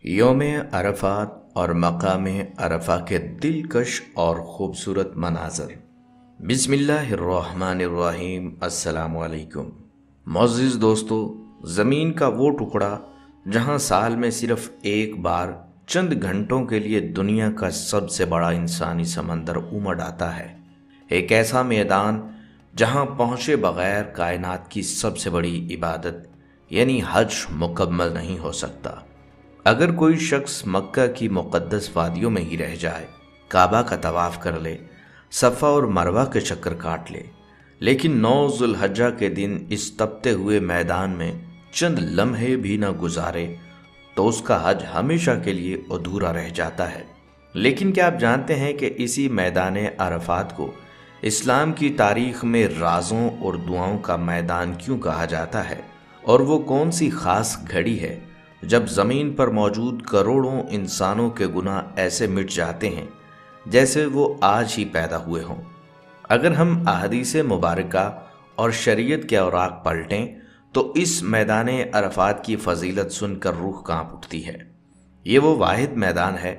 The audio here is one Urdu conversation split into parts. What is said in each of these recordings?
یوم عرفات اور مقام عرفہ کے دلکش اور خوبصورت مناظر۔ بسم اللہ الرحمن الرحیم۔ السلام علیکم معزز دوستو، زمین کا وہ ٹکڑا جہاں سال میں صرف ایک بار چند گھنٹوں کے لیے دنیا کا سب سے بڑا انسانی سمندر امڈ آتا ہے، ایک ایسا میدان جہاں پہنچے بغیر کائنات کی سب سے بڑی عبادت یعنی حج مکمل نہیں ہو سکتا۔ اگر کوئی شخص مکہ کی مقدس وادیوں میں ہی رہ جائے، کعبہ کا طواف کر لے، صفا اور مروہ کے چکر کاٹ لے، لیکن 9 ذو الحجہ کے دن اس تپتے ہوئے میدان میں چند لمحے بھی نہ گزارے تو اس کا حج ہمیشہ کے لیے ادھورا رہ جاتا ہے۔ لیکن کیا آپ جانتے ہیں کہ اسی میدان عرفات کو اسلام کی تاریخ میں رازوں اور دعاؤں کا میدان کیوں کہا جاتا ہے؟ اور وہ کون سی خاص گھڑی ہے جب زمین پر موجود کروڑوں انسانوں کے گناہ ایسے مٹ جاتے ہیں جیسے وہ آج ہی پیدا ہوئے ہوں؟ اگر ہم احادیث مبارکہ اور شریعت کے اوراق پلٹیں تو اس میدان عرفات کی فضیلت سن کر روح کانپ اٹھتی ہے۔ یہ وہ واحد میدان ہے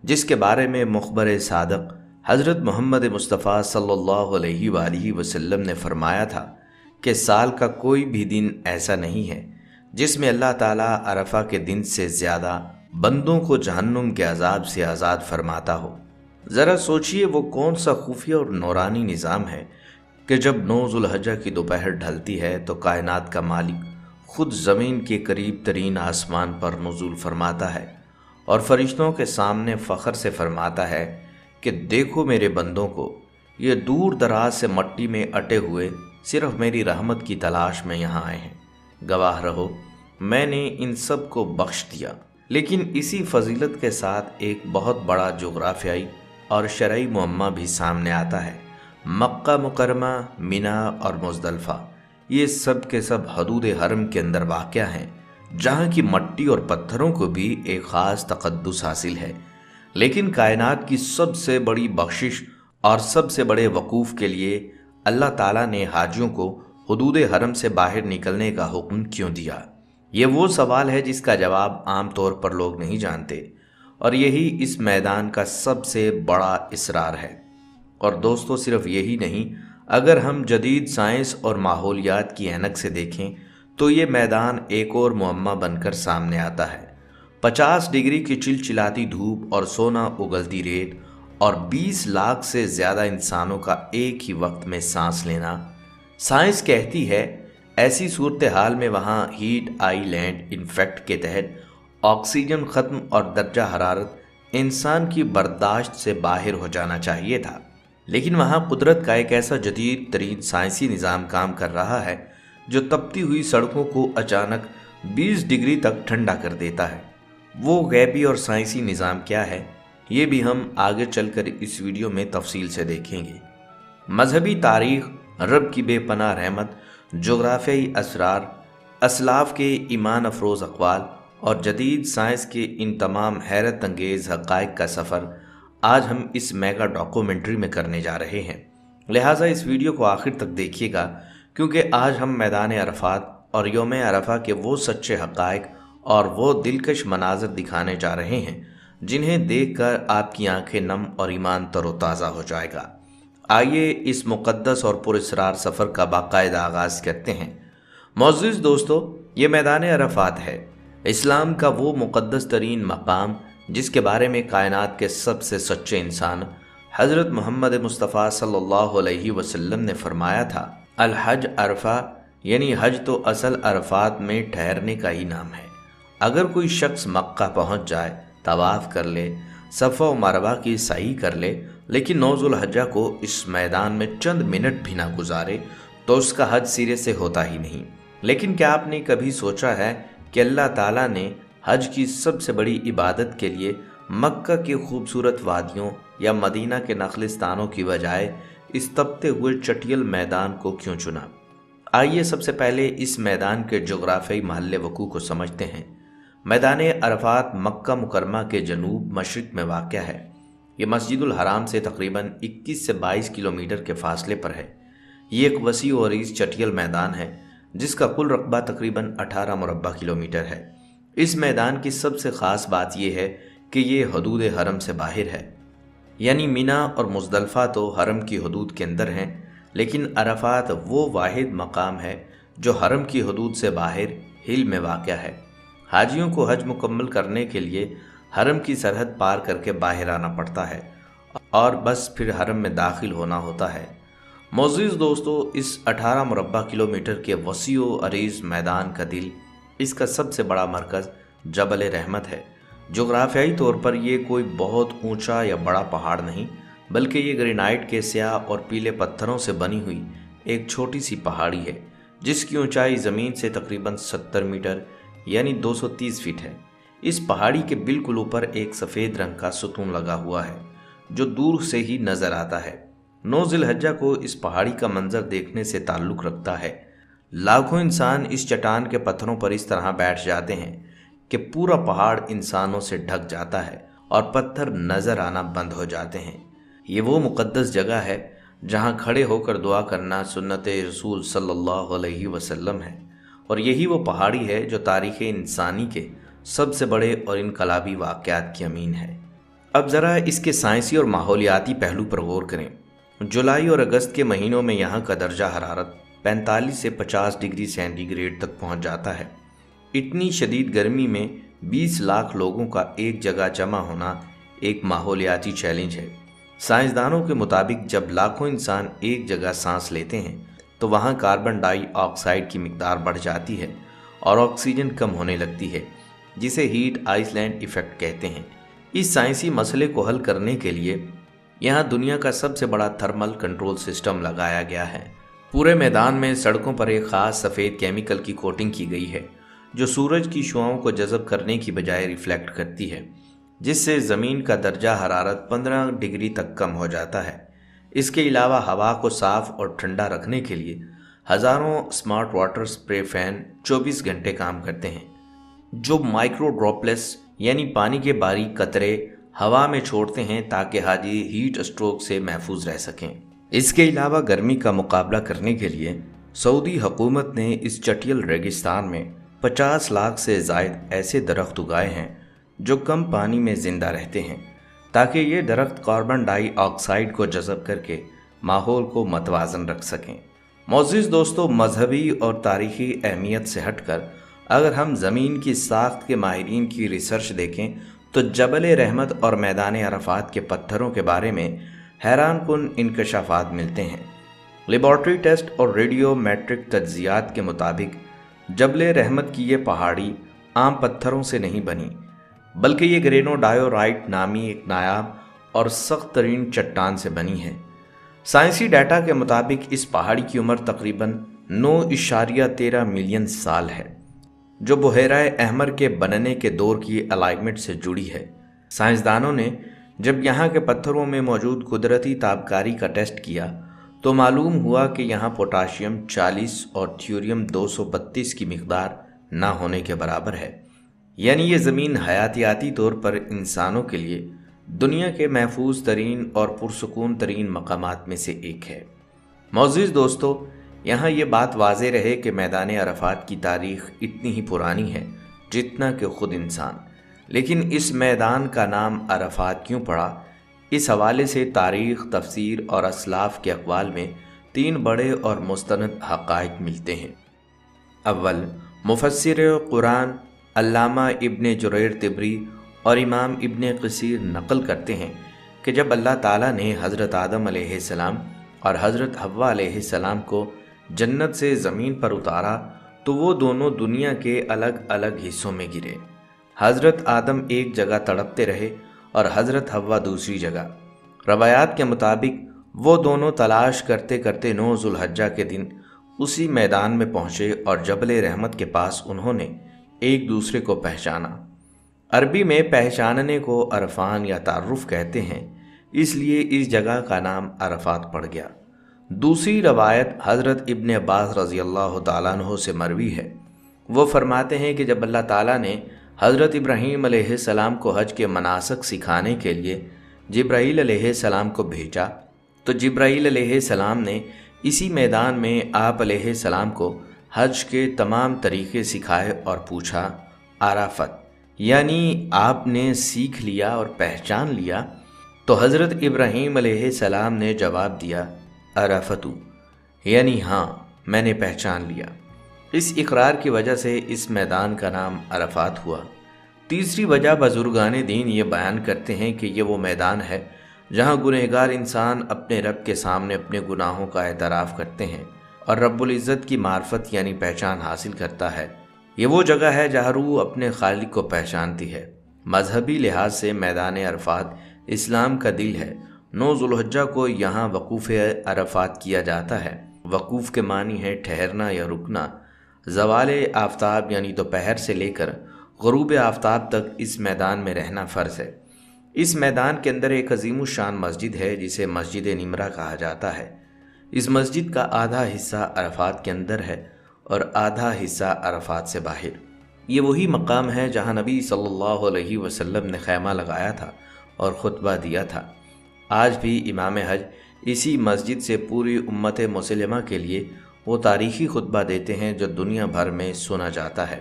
جس کے بارے میں مخبر صادق حضرت محمد مصطفیٰ صلی اللہ علیہ وآلہ وسلم نے فرمایا تھا کہ سال کا کوئی بھی دن ایسا نہیں ہے جس میں اللہ تعالیٰ عرفہ کے دن سے زیادہ بندوں کو جہنم کے عذاب سے آزاد فرماتا ہو۔ ذرا سوچئے وہ کون سا خفیہ اور نورانی نظام ہے کہ جب 9 ذو الحجہ کی دوپہر ڈھلتی ہے تو کائنات کا مالک خود زمین کے قریب ترین آسمان پر نزول فرماتا ہے اور فرشتوں کے سامنے فخر سے فرماتا ہے کہ دیکھو میرے بندوں کو، یہ دور دراز سے مٹی میں اٹے ہوئے صرف میری رحمت کی تلاش میں یہاں آئے ہیں، گواہ رہو میں نے ان سب کو بخش دیا۔ لیکن اسی فضیلت کے ساتھ ایک بہت بڑا جغرافیائی اور شرعی معمہ بھی سامنے آتا ہے۔ مکہ مکرمہ، مینا اور مزدلفہ یہ سب کے سب حدود حرم کے اندر واقع ہیں، جہاں کی مٹی اور پتھروں کو بھی ایک خاص تقدس حاصل ہے۔ لیکن کائنات کی سب سے بڑی بخشش اور سب سے بڑے وقوف کے لیے اللہ تعالیٰ نے حاجیوں کو حدود حرم سے باہر نکلنے کا حکم کیوں دیا؟ یہ وہ سوال ہے جس کا جواب عام طور پر لوگ نہیں جانتے، اور یہی اس میدان کا سب سے بڑا اسرار ہے۔ اور دوستو، صرف یہی نہیں، اگر ہم جدید سائنس اور ماحولیات کی عینک سے دیکھیں تو یہ میدان ایک اور معمہ بن کر سامنے آتا ہے۔ 50 ڈگری کی چلچلاتی دھوپ اور سونا اگلتی ریت اور 20 لاکھ سے زیادہ انسانوں کا ایک ہی وقت میں سانس لینا۔ سائنس کہتی ہے ایسی صورتحال میں وہاں ہیٹ آئی لینڈ انفیکٹ کے تحت آکسیجن ختم اور درجہ حرارت انسان کی برداشت سے باہر ہو جانا چاہیے تھا، لیکن وہاں قدرت کا ایک ایسا جدید ترین سائنسی نظام کام کر رہا ہے جو تپتی ہوئی سڑکوں کو اچانک 20 ڈگری تک ٹھنڈا کر دیتا ہے۔ وہ غیبی اور سائنسی نظام کیا ہے، یہ بھی ہم آگے چل کر اس ویڈیو میں تفصیل سے دیکھیں گے۔ مذہبی تاریخ، رب کی بے پناہ رحمت، جغرافیائی اسرار، اسلاف کے ایمان افروز اقوال اور جدید سائنس کے ان تمام حیرت انگیز حقائق کا سفر آج ہم اس میگا ڈاکومنٹری میں کرنے جا رہے ہیں۔ لہٰذا اس ویڈیو کو آخر تک دیکھیے گا، کیونکہ آج ہم میدان عرفات اور یوم عرفہ کے وہ سچے حقائق اور وہ دلکش مناظر دکھانے جا رہے ہیں جنہیں دیکھ کر آپ کی آنکھیں نم اور ایمان تر و تازہ ہو جائے گا۔ آئیے اس مقدس اور پراسرار سفر کا باقاعدہ آغاز کرتے ہیں۔ معزز دوستو، یہ میدان عرفات ہے، اسلام کا وہ مقدس ترین مقام جس کے بارے میں کائنات کے سب سے سچے انسان حضرت محمد مصطفیٰ صلی اللہ علیہ وسلم نے فرمایا تھا، الحج عرفہ، یعنی حج تو اصل عرفات میں ٹھہرنے کا ہی نام ہے۔ اگر کوئی شخص مکہ پہنچ جائے، طواف کر لے، صفا و مروہ کی سعی کر لے، لیکن 9 ذو الحجہ کو اس میدان میں چند منٹ بھی نہ گزارے تو اس کا حج سرے سے ہوتا ہی نہیں۔ لیکن کیا آپ نے کبھی سوچا ہے کہ اللہ تعالیٰ نے حج کی سب سے بڑی عبادت کے لیے مکہ کی خوبصورت وادیوں یا مدینہ کے نخلستانوں کی بجائے اس تپتے ہوئے چٹیل میدان کو کیوں چنا؟ آئیے سب سے پہلے اس میدان کے جغرافیائی محل وقوع کو سمجھتے ہیں۔ میدان عرفات مکہ مکرمہ کے جنوب مشرق میں واقع ہے۔ یہ مسجد الحرام سے تقریباً 21 سے 22 کلومیٹر کے فاصلے پر ہے۔ یہ ایک وسیع و عریض چٹیل میدان ہے جس کا کل رقبہ تقریباً 18 مربع کلومیٹر ہے۔ اس میدان کی سب سے خاص بات یہ ہے کہ یہ حدود حرم سے باہر ہے، یعنی مینا اور مزدلفہ تو حرم کی حدود کے اندر ہیں، لیکن عرفات وہ واحد مقام ہے جو حرم کی حدود سے باہر ہل میں واقع ہے۔ حاجیوں کو حج مکمل کرنے کے لیے حرم کی سرحد پار کر کے باہر آنا پڑتا ہے اور بس پھر حرم میں داخل ہونا ہوتا ہے۔ معزز دوستو، اس 18 مربع کلومیٹر کے وسیع و عریض میدان کا دل، اس کا سب سے بڑا مرکز جبل رحمت ہے۔ جغرافیائی طور پر یہ کوئی بہت اونچا یا بڑا پہاڑ نہیں، بلکہ یہ گرینائٹ کے سیاہ اور پیلے پتھروں سے بنی ہوئی ایک چھوٹی سی پہاڑی ہے، جس کی اونچائی زمین سے تقریباً 70 میٹر یعنی 230 فٹ ہے۔ اس پہاڑی کے بالکل اوپر ایک سفید رنگ کا ستون لگا ہوا ہے جو دور سے ہی نظر آتا ہے۔ 9 ذی الحجہ کو اس پہاڑی کا منظر دیکھنے سے تعلق رکھتا ہے۔ لاکھوں انسان اس چٹان کے پتھروں پر اس طرح بیٹھ جاتے ہیں کہ پورا پہاڑ انسانوں سے ڈھک جاتا ہے اور پتھر نظر آنا بند ہو جاتے ہیں۔ یہ وہ مقدس جگہ ہے جہاں کھڑے ہو کر دعا کرنا سنت رسول صلی اللہ علیہ وسلم ہے، اور یہی وہ پہاڑی ہے جو تاریخ انسانی کے سب سے بڑے اور انقلابی واقعات کی امین ہے۔ اب ذرا اس کے سائنسی اور ماحولیاتی پہلو پر غور کریں۔ جولائی اور اگست کے مہینوں میں یہاں کا درجہ حرارت 45 سے 50 ڈگری سینٹی گریڈ تک پہنچ جاتا ہے۔ اتنی شدید گرمی میں 20 لاکھ لوگوں کا ایک جگہ جمع ہونا ایک ماحولیاتی چیلنج ہے۔ سائنسدانوں کے مطابق جب لاکھوں انسان ایک جگہ سانس لیتے ہیں تو وہاں کاربن ڈائی آکسائڈ کی مقدار بڑھ جاتی ہے اور آکسیجن کم ہونے لگتی ہے، جسے ہیٹ آئس لینڈ ایفیکٹ کہتے ہیں۔ اس سائنسی مسئلے کو حل کرنے کے لیے یہاں دنیا کا سب سے بڑا تھرمل کنٹرول سسٹم لگایا گیا ہے۔ پورے میدان میں سڑکوں پر ایک خاص سفید کیمیکل کی کوٹنگ کی گئی ہے جو سورج کی شعاؤں کو جذب کرنے کی بجائے ریفلیکٹ کرتی ہے، جس سے زمین کا درجہ حرارت 15 ڈگری تک کم ہو جاتا ہے۔ اس کے علاوہ ہوا کو صاف اور ٹھنڈا رکھنے کے لیے ہزاروں سمارٹ واٹر سپرے فین 24 گھنٹے کام کرتے ہیں، جو مائکرو ڈراپلیٹس یعنی پانی کے باریک قطرے ہوا میں چھوڑتے ہیں تاکہ حاجی ہیٹ اسٹروک سے محفوظ رہ سکیں۔ اس کے علاوہ گرمی کا مقابلہ کرنے کے لیے سعودی حکومت نے اس چٹیل ریگستان میں 50 لاکھ سے زائد ایسے درخت اگائے ہیں جو کم پانی میں زندہ رہتے ہیں، تاکہ یہ درخت کاربن ڈائی آکسائڈ کو جذب کر کے ماحول کو متوازن رکھ سکیں۔ معزز دوستو، مذہبی اور تاریخی اہمیت سے ہٹ کر اگر ہم زمین کی ساخت کے ماہرین کی ریسرچ دیکھیں تو جبل رحمت اور میدان عرفات کے پتھروں کے بارے میں حیران کن انکشافات ملتے ہیں۔ لیبارٹری ٹیسٹ اور ریڈیو میٹرک تجزیات کے مطابق جبل رحمت کی یہ پہاڑی عام پتھروں سے نہیں بنی، بلکہ یہ گرینو ڈائیورائٹ نامی ایک نایاب اور سخت ترین چٹان سے بنی ہے۔ سائنسی ڈیٹا کے مطابق اس پہاڑی کی عمر تقریباً 9.13 ملین سال ہے، جو بحیرہ احمر کے بننے کے دور کی الائنمنٹ سے جڑی ہے۔ سائنسدانوں نے جب یہاں کے پتھروں میں موجود قدرتی تابکاری کا ٹیسٹ کیا تو معلوم ہوا کہ یہاں پوٹاشیم 40 اور تھیوریم 232 کی مقدار نہ ہونے کے برابر ہے، یعنی یہ زمین حیاتیاتی طور پر انسانوں کے لیے دنیا کے محفوظ ترین اور پرسکون ترین مقامات میں سے ایک ہے۔ معزز دوستو، یہاں یہ بات واضح رہے کہ میدان عرفات کی تاریخ اتنی ہی پرانی ہے جتنا کہ خود انسان، لیکن اس میدان کا نام عرفات کیوں پڑا؟ اس حوالے سے تاریخ، تفسیر اور اسلاف کے اقوال میں 3 بڑے اور مستند حقائق ملتے ہیں۔ اول، مفسر قرآن علامہ ابن جریر طبری اور امام ابن کثیر نقل کرتے ہیں کہ جب اللہ تعالیٰ نے حضرت آدم علیہ السلام اور حضرت حوا علیہ السلام کو جنت سے زمین پر اتارا تو وہ دونوں دنیا کے الگ الگ حصوں میں گرے۔ حضرت آدم ایک جگہ تڑپتے رہے اور حضرت حوا دوسری جگہ۔ روایات کے مطابق وہ دونوں تلاش کرتے کرتے 9 ذی الحجہ کے دن اسی میدان میں پہنچے اور جبل رحمت کے پاس انہوں نے ایک دوسرے کو پہچانا۔ عربی میں پہچاننے کو عرفان یا تعارف کہتے ہیں، اس لیے اس جگہ کا نام عرفات پڑ گیا۔ دوسری روایت حضرت ابن عباس رضی اللہ تعالیٰ عنہ سے مروی ہے۔ وہ فرماتے ہیں کہ جب اللہ تعالیٰ نے حضرت ابراہیم علیہ السلام کو حج کے مناسک سکھانے کے لیے جبرائیل علیہ السلام کو بھیجا تو جبرائیل علیہ السلام نے اسی میدان میں آپ علیہ السلام کو حج کے تمام طریقے سکھائے اور پوچھا، عرفت یعنی آپ نے سیکھ لیا اور پہچان لیا، تو حضرت ابراہیم علیہ السلام نے جواب دیا عرفتو، یعنی ہاں میں نے پہچان لیا۔ اس اقرار کی وجہ سے اس میدان کا نام عرفات ہوا۔ تیسری وجہ بزرگان دین یہ بیان کرتے ہیں کہ یہ وہ میدان ہے جہاں گنہگار انسان اپنے رب کے سامنے اپنے گناہوں کا اعتراف کرتے ہیں اور رب العزت کی معرفت یعنی پہچان حاصل کرتا ہے۔ یہ وہ جگہ ہے جہاں روح اپنے خالق کو پہچانتی ہے۔ مذہبی لحاظ سے میدان عرفات اسلام کا دل ہے۔ 9 ذوالحجہ کو یہاں وقوف عرفات کیا جاتا ہے۔ وقوف کے معنی ہے ٹھہرنا یا رکنا۔ زوال آفتاب یعنی دوپہر سے لے کر غروب آفتاب تک اس میدان میں رہنا فرض ہے۔ اس میدان کے اندر ایک عظیم الشان مسجد ہے جسے مسجد نمرہ کہا جاتا ہے۔ اس مسجد کا آدھا حصہ عرفات کے اندر ہے اور آدھا حصہ عرفات سے باہر۔ یہ وہی مقام ہے جہاں نبی صلی اللہ علیہ وسلم نے خیمہ لگایا تھا اور خطبہ دیا تھا۔ آج بھی امام حج اسی مسجد سے پوری امت مسلمہ کے لیے وہ تاریخی خطبہ دیتے ہیں جو دنیا بھر میں سنا جاتا ہے۔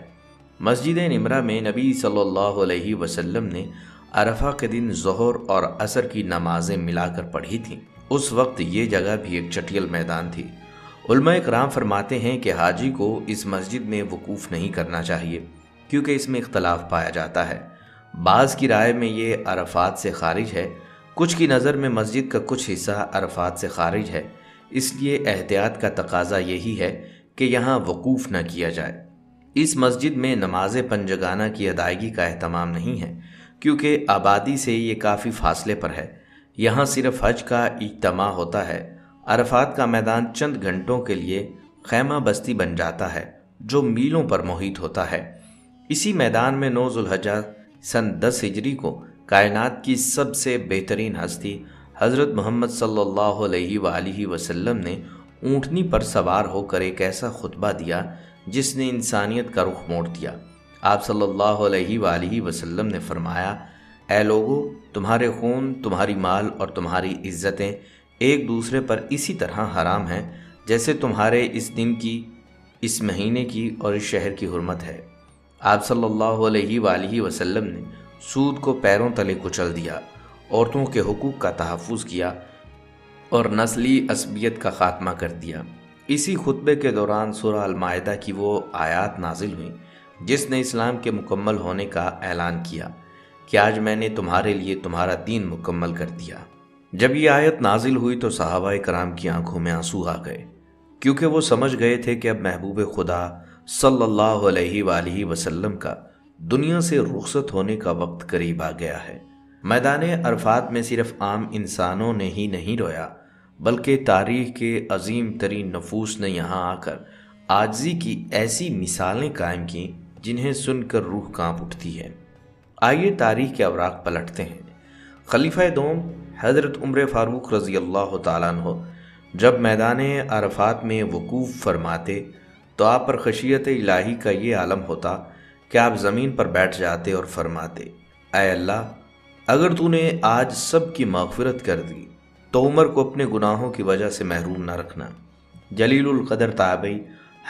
مسجد نمرہ میں نبی صلی اللہ علیہ وسلم نے عرفہ کے دن ظہر اور عصر کی نمازیں ملا کر پڑھی تھیں۔ اس وقت یہ جگہ بھی ایک چٹیل میدان تھی۔ علماء کرام فرماتے ہیں کہ حاجی کو اس مسجد میں وقوف نہیں کرنا چاہیے کیونکہ اس میں اختلاف پایا جاتا ہے۔ بعض کی رائے میں یہ عرفات سے خارج ہے، کچھ کی نظر میں مسجد کا کچھ حصہ عرفات سے خارج ہے، اس لیے احتیاط کا تقاضا یہی ہے کہ یہاں وقوف نہ کیا جائے۔ اس مسجد میں نماز پنجگانہ کی ادائیگی کا اہتمام نہیں ہے کیونکہ آبادی سے یہ کافی فاصلے پر ہے۔ یہاں صرف حج کا اجتماع ہوتا ہے۔ عرفات کا میدان چند گھنٹوں کے لیے خیمہ بستی بن جاتا ہے جو میلوں پر محیط ہوتا ہے۔ اسی میدان میں 9 ذوالحجہ سن 10 ہجری کو کائنات کی سب سے بہترین ہستی حضرت محمد صلی اللہ علیہ وآلہ وسلم نے اونٹنی پر سوار ہو کر ایک ایسا خطبہ دیا جس نے انسانیت کا رخ موڑ دیا۔ آپ صلی اللہ علیہ وآلہ وسلم نے فرمایا، اے لوگو، تمہارے خون، تمہاری مال اور تمہاری عزتیں ایک دوسرے پر اسی طرح حرام ہیں جیسے تمہارے اس دن کی، اس مہینے کی اور اس شہر کی حرمت ہے۔ آپ صلی اللہ علیہ وآلہ وسلم نے سود کو پیروں تلے کچل دیا، عورتوں کے حقوق کا تحفظ کیا اور نسلی عصبیت کا خاتمہ کر دیا۔ اسی خطبے کے دوران سورہ المائدہ کی وہ آیات نازل ہوئیں جس نے اسلام کے مکمل ہونے کا اعلان کیا کہ آج میں نے تمہارے لیے تمہارا دین مکمل کر دیا۔ جب یہ آیت نازل ہوئی تو صحابہ کرام کی آنکھوں میں آنسو آ گئے کیونکہ وہ سمجھ گئے تھے کہ اب محبوب خدا صلی اللہ علیہ وآلہ وسلم کا دنیا سے رخصت ہونے کا وقت قریب آ گیا ہے۔ میدان عرفات میں صرف عام انسانوں نے ہی نہیں رویا بلکہ تاریخ کے عظیم ترین نفوس نے یہاں آ کر عاجزی کی ایسی مثالیں قائم کیں جنہیں سن کر روح کانپ اٹھتی ہے۔ آئیے تاریخ کے اوراق پلٹتے ہیں۔ خلیفہ دوم حضرت عمر فاروق رضی اللہ تعالیٰ عنہ جب میدان عرفات میں وقوف فرماتے تو آپ پر خشیت الہی کا یہ عالم ہوتا کہ آپ زمین پر بیٹھ جاتے اور فرماتے، اے اللہ، اگر تو نے آج سب کی مغفرت کر دی تو عمر کو اپنے گناہوں کی وجہ سے محروم نہ رکھنا۔ جلیل القدر تابعی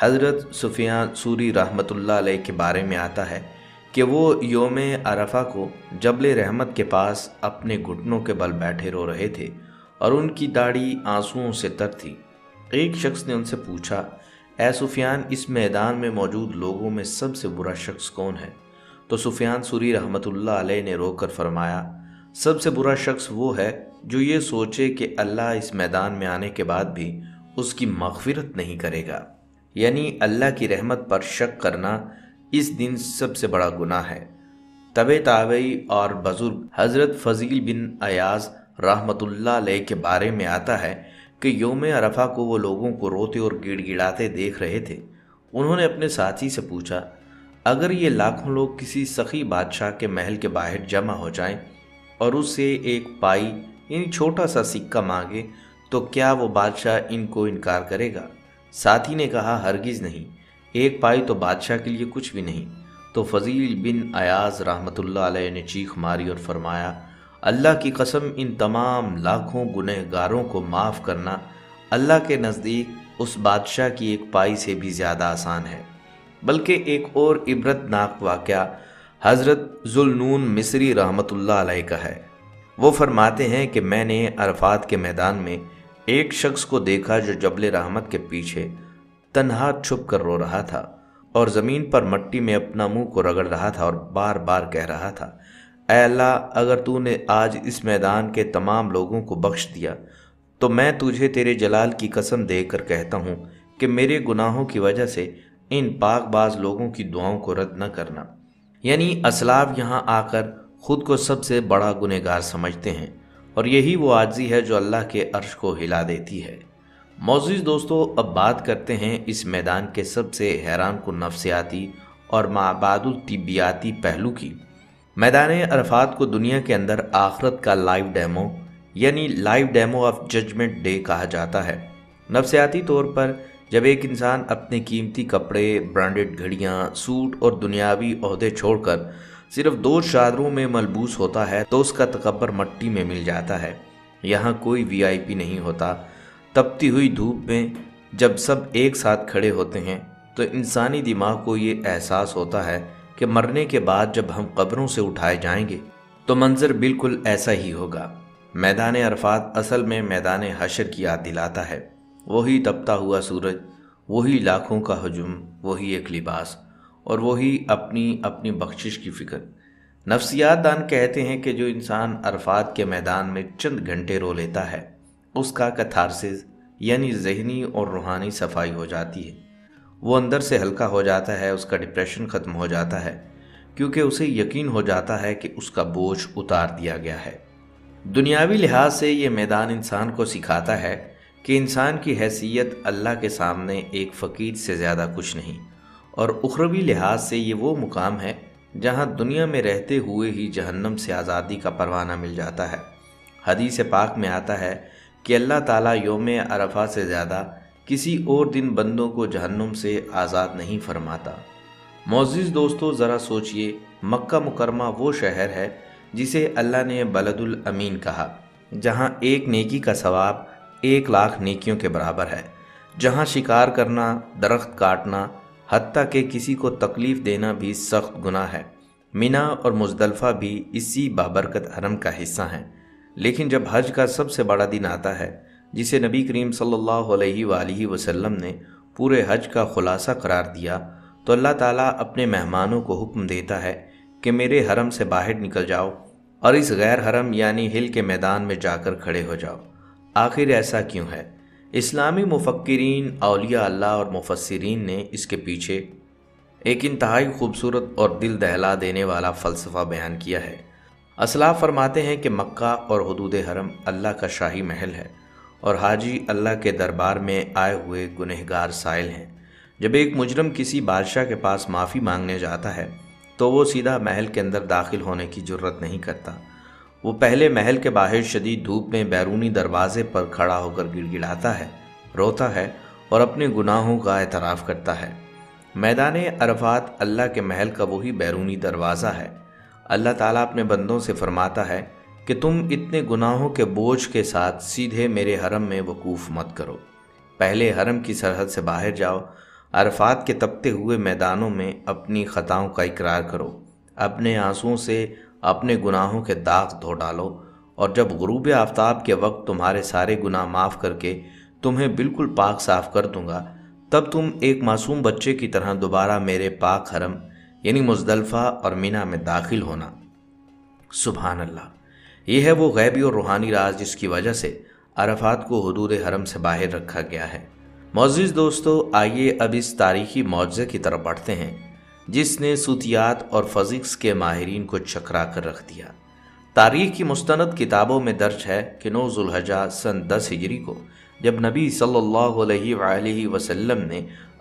حضرت سفیان ثوری رحمۃ اللہ علیہ کے بارے میں آتا ہے کہ وہ یوم عرفہ کو جبل رحمت کے پاس اپنے گھٹنوں کے بل بیٹھے رو رہے تھے اور ان کی داڑھی آنسوؤں سے تر تھی۔ ایک شخص نے ان سے پوچھا، اے سفیان، اس میدان میں موجود لوگوں میں سب سے برا شخص کون ہے؟ تو سفیان ثوری رحمۃ اللہ علیہ نے رو کر فرمایا، سب سے برا شخص وہ ہے جو یہ سوچے کہ اللہ اس میدان میں آنے کے بعد بھی اس کی مغفرت نہیں کرے گا، یعنی اللہ کی رحمت پر شک کرنا اس دن سب سے بڑا گناہ ہے۔ تبع تابعی اور بزرگ حضرت فضیل بن ایاز رحمۃ اللہ علیہ کے بارے میں آتا ہے کہ یوم عرفہ کو وہ لوگوں کو روتے اور گڑ گڑاتے دیکھ رہے تھے۔ انہوں نے اپنے ساتھی سے پوچھا، اگر یہ لاکھوں لوگ کسی سخی بادشاہ کے محل کے باہر جمع ہو جائیں اور اس سے ایک پائی یعنی چھوٹا سا سکہ مانگے تو کیا وہ بادشاہ ان کو انکار کرے گا؟ ساتھی نے کہا، ہرگز نہیں، ایک پائی تو بادشاہ کے لیے کچھ بھی نہیں۔ تو فضیل بن ایاز رحمۃ اللہ علیہ نے چیخ ماری اور فرمایا، اللہ کی قسم، ان تمام لاکھوں گنہگاروں کو معاف کرنا اللہ کے نزدیک اس بادشاہ کی ایک پائی سے بھی زیادہ آسان ہے۔ بلکہ ایک اور عبرتناک واقعہ حضرت ذوالنون مصری رحمۃ اللہ علیہ کا ہے۔ وہ فرماتے ہیں کہ میں نے عرفات کے میدان میں ایک شخص کو دیکھا جو جبل رحمت کے پیچھے تنہا چھپ کر رو رہا تھا اور زمین پر مٹی میں اپنا منہ کو رگڑ رہا تھا اور بار بار کہہ رہا تھا، اے اللہ، اگر تو نے آج اس میدان کے تمام لوگوں کو بخش دیا تو میں تجھے تیرے جلال کی قسم دے کر کہتا ہوں کہ میرے گناہوں کی وجہ سے ان پاک باز لوگوں کی دعاؤں کو رد نہ کرنا۔ یعنی اسلاف یہاں آ کر خود کو سب سے بڑا گنہگار سمجھتے ہیں، اور یہی وہ عاجزی ہے جو اللہ کے عرش کو ہلا دیتی ہے۔ معزز دوستو، اب بات کرتے ہیں اس میدان کے سب سے حیران کن نفسیاتی اور مابعد الطبیاتی پہلو کی۔ میدان عرفات کو دنیا کے اندر آخرت کا لائیو ڈیمو یعنی live demo of judgement day کہا جاتا ہے۔ نفسیاتی طور پر جب ایک انسان اپنے قیمتی کپڑے، برانڈڈ گھڑیاں، سوٹ اور دنیاوی عہدے چھوڑ کر صرف 2 چادروں میں ملبوس ہوتا ہے تو اس کا تکبر مٹی میں مل جاتا ہے۔ یہاں کوئی VIP نہیں ہوتا۔ تپتی ہوئی دھوپ میں جب سب ایک ساتھ کھڑے ہوتے ہیں تو انسانی دماغ کو یہ احساس ہوتا ہے کہ مرنے کے بعد جب ہم قبروں سے اٹھائے جائیں گے تو منظر بالکل ایسا ہی ہوگا۔ میدان عرفات اصل میں میدان حشر کی یاد دلاتا ہے۔ وہی تپتا ہوا سورج، وہی لاکھوں کا ہجوم، وہی ایک لباس اور وہی اپنی اپنی بخشش کی فکر۔ نفسیات دان کہتے ہیں کہ جو انسان عرفات کے میدان میں چند گھنٹے رو لیتا ہے اس کا کتھارسس یعنی ذہنی اور روحانی صفائی ہو جاتی ہے۔ وہ اندر سے ہلکا ہو جاتا ہے، اس کا ڈپریشن ختم ہو جاتا ہے، کیونکہ اسے یقین ہو جاتا ہے کہ اس کا بوجھ اتار دیا گیا ہے۔ دنیاوی لحاظ سے یہ میدان انسان کو سکھاتا ہے کہ انسان کی حیثیت اللہ کے سامنے ایک فقیر سے زیادہ کچھ نہیں، اور اخروی لحاظ سے یہ وہ مقام ہے جہاں دنیا میں رہتے ہوئے ہی جہنم سے آزادی کا پروانہ مل جاتا ہے۔ حدیث پاک میں آتا ہے کہ اللہ تعالیٰ یوم عرفہ سے زیادہ کسی اور دن بندوں کو جہنم سے آزاد نہیں فرماتا۔ معزز دوستو، ذرا سوچئے، مکہ مکرمہ وہ شہر ہے جسے اللہ نے بلد الامین کہا، جہاں ایک نیکی کا ثواب 1,00,000 نیکیوں کے برابر ہے، جہاں شکار کرنا، درخت کاٹنا، حتیٰ کہ کسی کو تکلیف دینا بھی سخت گناہ ہے۔ مینا اور مزدلفہ بھی اسی بابرکت حرم کا حصہ ہیں۔ لیکن جب حج کا سب سے بڑا دن آتا ہے، جسے نبی کریم صلی اللہ علیہ وآلہ وسلم نے پورے حج کا خلاصہ قرار دیا، تو اللہ تعالیٰ اپنے مہمانوں کو حکم دیتا ہے کہ میرے حرم سے باہر نکل جاؤ اور اس غیر حرم یعنی ہل کے میدان میں جا کر کھڑے ہو جاؤ۔ آخر ایسا کیوں ہے؟ اسلامی مفکرین، اولیاء اللہ اور مفسرین نے اس کے پیچھے ایک انتہائی خوبصورت اور دل دہلا دینے والا فلسفہ بیان کیا ہے۔ اسلاف فرماتے ہیں کہ مکہ اور حدود حرم اللہ کا شاہی محل ہے اور حاجی اللہ کے دربار میں آئے ہوئے گنہگار سائل ہیں۔ جب ایک مجرم کسی بادشاہ کے پاس معافی مانگنے جاتا ہے تو وہ سیدھا محل کے اندر داخل ہونے کی جرت نہیں کرتا۔ وہ پہلے محل کے باہر شدید دھوپ میں بیرونی دروازے پر کھڑا ہو کر گڑ گڑاتا ہے، روتا ہے اور اپنے گناہوں کا اعتراف کرتا ہے۔ میدان عرفات اللہ کے محل کا وہی بیرونی دروازہ ہے۔ اللہ تعالیٰ اپنے بندوں سے فرماتا ہے کہ تم اتنے گناہوں کے بوجھ کے ساتھ سیدھے میرے حرم میں وقوف مت کرو، پہلے حرم کی سرحد سے باہر جاؤ، عرفات کے تپتے ہوئے میدانوں میں اپنی خطاؤں کا اقرار کرو، اپنے آنسوؤں سے اپنے گناہوں کے داغ دھو ڈالو، اور جب غروب آفتاب کے وقت تمہارے سارے گناہ معاف کر کے تمہیں بالکل پاک صاف کر دوں گا، تب تم ایک معصوم بچے کی طرح دوبارہ میرے پاک حرم یعنی مزدلفہ اور مینا میں داخل ہونا۔ سبحان اللہ، یہ ہے وہ غیبی اور روحانی راز جس کی وجہ سے عرفات کو حدود حرم سے باہر رکھا گیا ہے۔ معزز دوستو، آئیے اب اس تاریخی معجزے کی طرف بڑھتے ہیں جس نے صوتیات اور فزکس کے ماہرین کو چکرا کر رکھ دیا۔ تاریخ کی مستند کتابوں میں درج ہے کہ 9 ذوالحجہ سن 10 ہجری کو جب نبی صلی اللہ علیہ وآلہ وسلم نے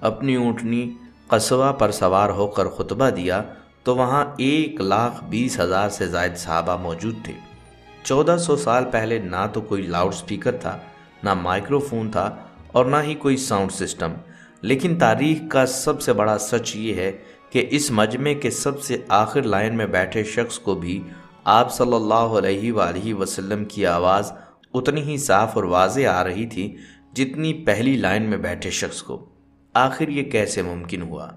اپنی اونٹنی قصوہ پر سوار ہو کر خطبہ دیا تو وہاں 1,20,000 سے زائد صحابہ موجود تھے۔ 1400 سال پہلے نہ تو کوئی لاؤڈ سپیکر تھا، نہ مائکرو فون تھا اور نہ ہی کوئی ساؤنڈ سسٹم، لیکن تاریخ کا سب سے بڑا سچ یہ ہے کہ اس مجمع کے سب سے آخر لائن میں بیٹھے شخص کو بھی آپ صلی اللہ علیہ وآلہ وسلم کی آواز اتنی ہی صاف اور واضح آ رہی تھی جتنی پہلی لائن میں بیٹھے شخص کو۔ آخر یہ کیسے ممکن ہوا؟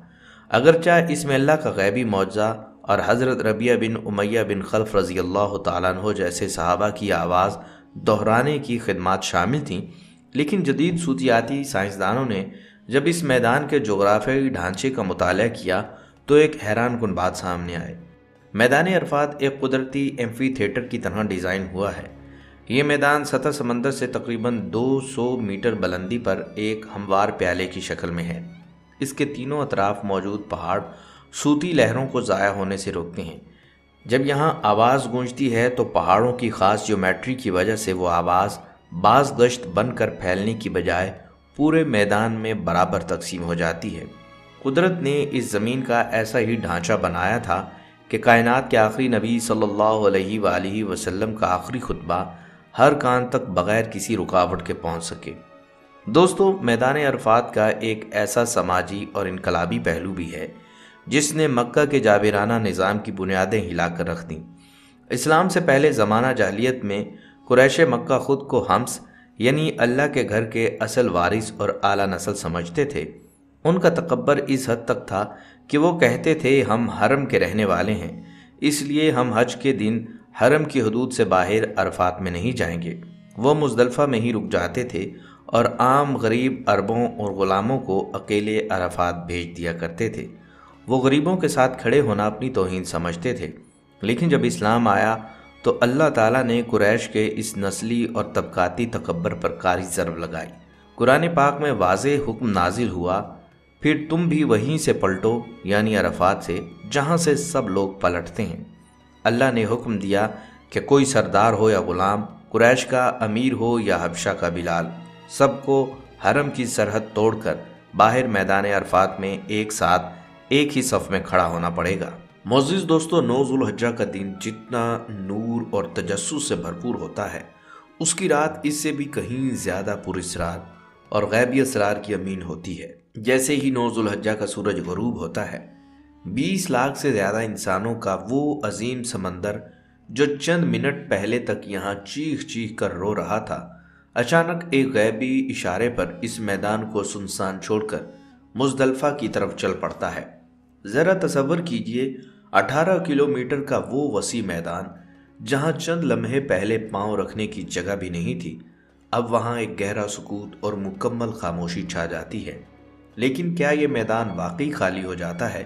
اگرچہ اس میں اللہ کا غیبی معجزہ اور حضرت ربیعہ بن امیہ بن خلف رضی اللہ تعالیٰ عنہ جیسے صحابہ کی آواز دہرانے کی خدمات شامل تھیں، لیکن جدید صوتیاتی سائنسدانوں نے جب اس میدان کے جغرافیائی ڈھانچے کا مطالعہ کیا تو ایک حیران کن بات سامنے آئی۔ میدان عرفات ایک قدرتی ایمفی تھیٹر کی طرح ڈیزائن ہوا ہے۔ یہ میدان سطح سمندر سے تقریباً 200 میٹر بلندی پر ایک ہموار پیالے کی شکل میں ہے۔ اس کے تینوں اطراف موجود پہاڑ صوتی لہروں کو ضائع ہونے سے روکتے ہیں۔ جب یہاں آواز گونجتی ہے تو پہاڑوں کی خاص جیومیٹری کی وجہ سے وہ آواز باز گشت بن کر پھیلنے کی بجائے پورے میدان میں برابر تقسیم ہو جاتی ہے۔ قدرت نے اس زمین کا ایسا ہی ڈھانچہ بنایا تھا کہ کائنات کے آخری نبی صلی اللہ علیہ وآلہ وسلم کا آخری خطبہ ہر کان تک بغیر کسی رکاوٹ کے پہنچ سکے۔ دوستو، میدان عرفات کا ایک ایسا سماجی اور انقلابی پہلو بھی ہے جس نے مکہ کے جابرانہ نظام کی بنیادیں ہلا کر رکھ دیں۔ اسلام سے پہلے زمانہ جاہلیت میں قریش مکہ خود کو حمص یعنی اللہ کے گھر کے اصل وارث اور اعلیٰ نسل سمجھتے تھے۔ ان کا تکبر اس حد تک تھا کہ وہ کہتے تھے ہم حرم کے رہنے والے ہیں، اس لیے ہم حج کے دن حرم کی حدود سے باہر عرفات میں نہیں جائیں گے۔ وہ مزدلفہ میں ہی رک جاتے تھے اور عام غریب عربوں اور غلاموں کو اکیلے عرفات بھیج دیا کرتے تھے۔ وہ غریبوں کے ساتھ کھڑے ہونا اپنی توہین سمجھتے تھے، لیکن جب اسلام آیا تو اللہ تعالیٰ نے قریش کے اس نسلی اور طبقاتی تکبر پر کاری ضرب لگائی۔ قرآن پاک میں واضح حکم نازل ہوا، پھر تم بھی وہیں سے پلٹو، یعنی عرفات سے، جہاں سے سب لوگ پلٹتے ہیں۔ اللہ نے حکم دیا کہ کوئی سردار ہو یا غلام، قریش کا امیر ہو یا حبشہ کا بلال، سب کو حرم کی سرحد توڑ کر باہر میدان عرفات میں ایک ساتھ ایک ہی صف میں کھڑا ہونا پڑے گا۔ معزز دوستو، 9 ذو الحجہ کا دن جتنا نور اور تجسس سے بھرپور ہوتا ہے، اس کی رات اس سے بھی کہیں زیادہ پر اسرار اور غیبی اسرار کی امین ہوتی ہے۔ جیسے ہی 9 ذو الحجہ کا سورج غروب ہوتا ہے، 20 لاکھ سے زیادہ انسانوں کا وہ عظیم سمندر جو چند منٹ پہلے تک یہاں چیخ چیخ کر رو رہا تھا، اچانک ایک غیبی اشارے پر اس میدان کو سنسان چھوڑ کر مزدلفہ کی طرف چل پڑتا ہے۔ ذرا تصور کیجئے 18 کلومیٹر کا وہ وسیع میدان جہاں چند لمحے پہلے پاؤں رکھنے کی جگہ بھی نہیں تھی، اب وہاں ایک گہرا سکوت اور مکمل خاموشی چھا جاتی ہے۔ لیکن کیا یہ میدان واقعی خالی ہو جاتا ہے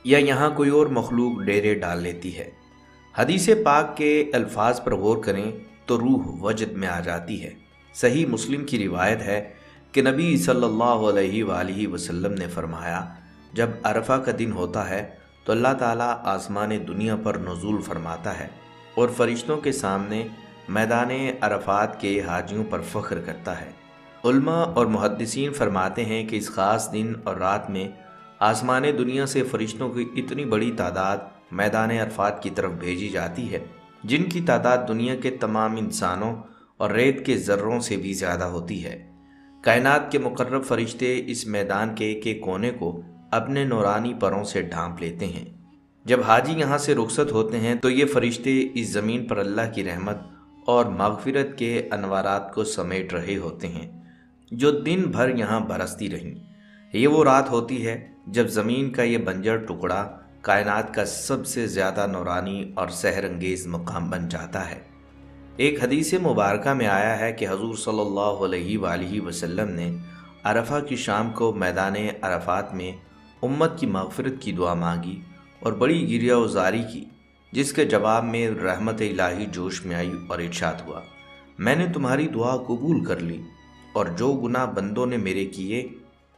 یا یہاں کوئی اور مخلوق ڈیرے ڈال لیتی ہے؟ حدیث پاک کے الفاظ پر غور کریں تو روح وجد میں آ جاتی ہے۔ صحیح مسلم کی روایت ہے کہ نبی صلی اللہ علیہ وآلہ وسلم نے فرمایا، جب عرفہ کا دن ہوتا ہے تو اللہ تعالیٰ آسمان دنیا پر نزول فرماتا ہے اور فرشتوں کے سامنے میدان عرفات کے حاجیوں پر فخر کرتا ہے۔ علماء اور محدثین فرماتے ہیں کہ اس خاص دن اور رات میں آسمان دنیا سے فرشتوں کی اتنی بڑی تعداد میدان عرفات کی طرف بھیجی جاتی ہے جن کی تعداد دنیا کے تمام انسانوں اور ریت کے ذروں سے بھی زیادہ ہوتی ہے۔ کائنات کے مقرب فرشتے اس میدان کے ایک ایک کونے کو اپنے نورانی پروں سے ڈھانپ لیتے ہیں۔ جب حاجی یہاں سے رخصت ہوتے ہیں تو یہ فرشتے اس زمین پر اللہ کی رحمت اور مغفرت کے انوارات کو سمیٹ رہے ہوتے ہیں جو دن بھر یہاں برستی رہیں۔ یہ وہ رات ہوتی ہے جب زمین کا یہ بنجر ٹکڑا کائنات کا سب سے زیادہ نورانی اور سحر انگیز مقام بن جاتا ہے۔ ایک حدیث مبارکہ میں آیا ہے کہ حضور صلی اللہ علیہ وآلہ وسلم نے عرفہ کی شام کو میدان عرفات میں امت کی مغفرت کی دعا مانگی اور بڑی گریہ وزاری کی، جس کے جواب میں رحمت الہی جوش میں آئی اور ارشاد ہوا، میں نے تمہاری دعا قبول کر لی اور جو گناہ بندوں نے میرے کیے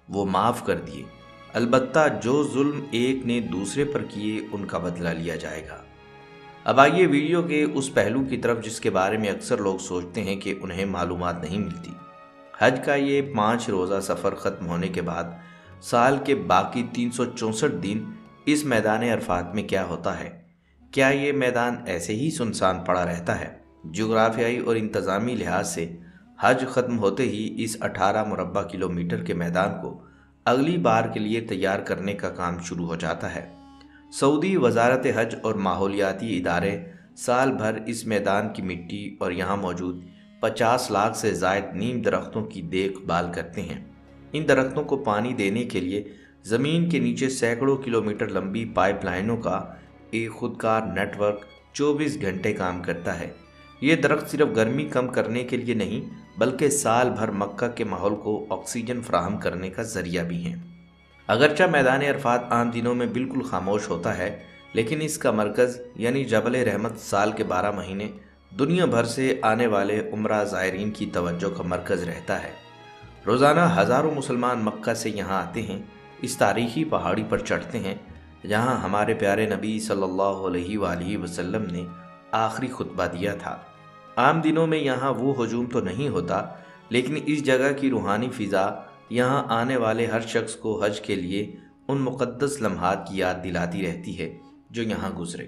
وہ معاف کر دیے، البتہ جو ظلم ایک نے دوسرے پر کیے ان کا بدلہ لیا جائے گا۔ اب آئیے ویڈیو کے اس پہلو کی طرف جس کے بارے میں اکثر لوگ سوچتے ہیں کہ انہیں معلومات نہیں ملتی۔ حج کا یہ 5 روزہ سفر ختم ہونے کے بعد سال کے باقی 364 دن اس میدان عرفات میں کیا ہوتا ہے؟ کیا یہ میدان ایسے ہی سنسان پڑا رہتا ہے؟ جغرافیائی اور انتظامی لحاظ سے حج ختم ہوتے ہی اس 18 مربع کلومیٹر کے میدان کو اگلی بار کے لیے تیار کرنے کا کام شروع ہو جاتا ہے۔ سعودی وزارت حج اور ماحولیاتی ادارے سال بھر اس میدان کی مٹی اور یہاں موجود 50 لاکھ سے زائد نیم درختوں کی دیکھ بھال کرتے ہیں۔ ان درختوں کو پانی دینے کے لیے زمین کے نیچے سینکڑوں کلومیٹر لمبی پائپ لائنوں کا ایک خودکار نیٹ ورک 24 گھنٹے کام کرتا ہے۔ یہ درخت صرف گرمی کم کرنے کے لیے نہیں بلکہ سال بھر مکہ کے ماحول کو آکسیجن فراہم کرنے کا ذریعہ بھی ہیں۔ اگرچہ میدان عرفات عام دنوں میں بالکل خاموش ہوتا ہے، لیکن اس کا مرکز یعنی جبل رحمت سال کے 12 مہینے دنیا بھر سے آنے والے عمرہ زائرین کی توجہ کا مرکز رہتا ہے۔ روزانہ ہزاروں مسلمان مکہ سے یہاں آتے ہیں، اس تاریخی پہاڑی پر چڑھتے ہیں جہاں ہمارے پیارے نبی صلی اللہ علیہ وآلہ وسلم نے آخری خطبہ دیا تھا۔ عام دنوں میں یہاں وہ ہجوم تو نہیں ہوتا، لیکن اس جگہ کی روحانی فضا یہاں آنے والے ہر شخص کو حج کے لیے ان مقدس لمحات کی یاد دلاتی رہتی ہے جو یہاں گزرے۔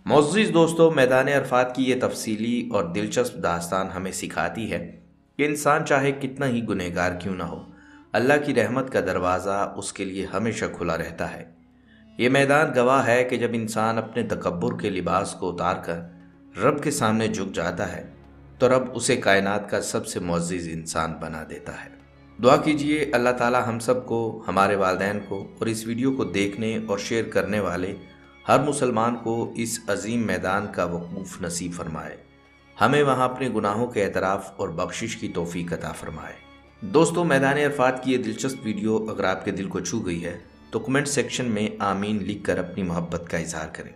معزز دوستو، میدان عرفات کی یہ تفصیلی اور دلچسپ داستان ہمیں سکھاتی ہے کہ انسان چاہے کتنا ہی گنہگار کیوں نہ ہو، اللہ کی رحمت کا دروازہ اس کے لیے ہمیشہ کھلا رہتا ہے۔ یہ میدان گواہ ہے کہ جب انسان اپنے تکبر کے لباس کو اتار کر رب کے سامنے جھک جاتا ہے تو رب اسے کائنات کا سب سے معزز انسان بنا دیتا ہے۔ دعا کیجئے اللہ تعالی ہم سب کو، ہمارے والدین کو اور اس ویڈیو کو دیکھنے اور شیئر کرنے والے ہر مسلمان کو اس عظیم میدان کا وقوف نصیب فرمائے، ہمیں وہاں اپنے گناہوں کے اعتراف اور بخشش کی توفیق عطا فرمائے۔ دوستو، میدان عرفات کی یہ دلچسپ ویڈیو اگر آپ کے دل کو چھو گئی ہے تو کمنٹ سیکشن میں آمین لکھ کر اپنی محبت کا اظہار کریں۔